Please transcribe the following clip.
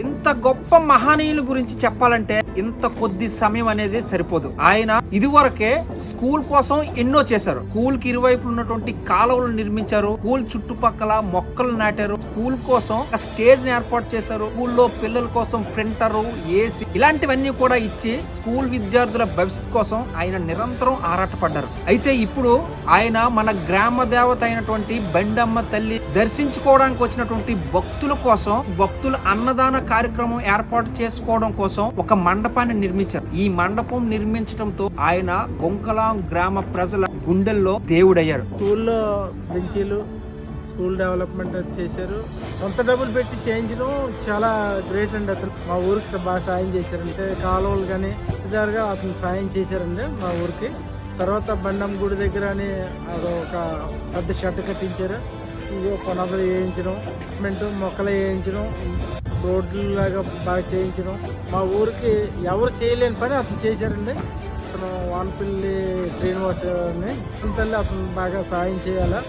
ఇంత గొప్ప మహనీయుల గురించి చెప్పాలంటే ఇంత కొద్ది సమయం అనేది సరిపోదు. ఆయన ఇదివరకే స్కూల్ కోసం ఎన్నో చేశారు. స్కూల్ కి ఇరువైపులు ఉన్నటువంటి కాలువలు నిర్మించారు. స్కూల్ చుట్టుపక్కల మొక్కలు నాటారు. స్కూల్ కోసం ఒక స్టేజ్ ని ఏర్పాటు చేశారు. స్కూల్లో పిల్లల కోసం ప్రింటర్, ఏసీ ఇలాంటివన్నీ కూడా ఇచ్చి స్కూల్ విద్యార్థుల భవిష్యత్ కోసం ఆయన నిరంతరం ఆరాటపడ్డారు. అయితే ఇప్పుడు ఆయన మన గ్రామ దేవత అయినటువంటి బండమ్మ తల్లి దర్శించుకోవడానికి వచ్చినటువంటి భక్తుల కోసం, భక్తుల అన్నదాన కార్యక్రమం ఏర్పాటు చేసుకోవడం కోసం ఒక మండపాన్ని నిర్మించారు. ఈ మండపం నిర్మించడంతో ఆయన గొంకలాం గ్రామ ప్రజల గుండెల్లో దేవుడయ్యారు. స్కూల్లో బెంచీలు, స్కూల్ డెవలప్మెంట్ అది చేశారు. సొంత డబ్బులు పెట్టి చేయించడం చాలా గ్రేట్ అండి. అతను మా ఊరికి బాగా సాయం చేశారంటే కాలువలు కానీ ఇదారుగా అతను సాయం చేశారండి మా ఊరికి. తర్వాత బండమ్మ గుడి దగ్గర అని అదొక పెద్ద షెడ్ కట్టించారు. ఇది కొనబలు వేయించడం, మొక్కలు వేయించడం, రోడ్లు లాగా బాగా చేయించడం. మా ఊరికి ఎవరు చేయలేని పని అతను చేశారండి. అతను వానపల్లి శ్రీనివాస్ అని తల్లి అతను బాగా సాయం చేయాలా.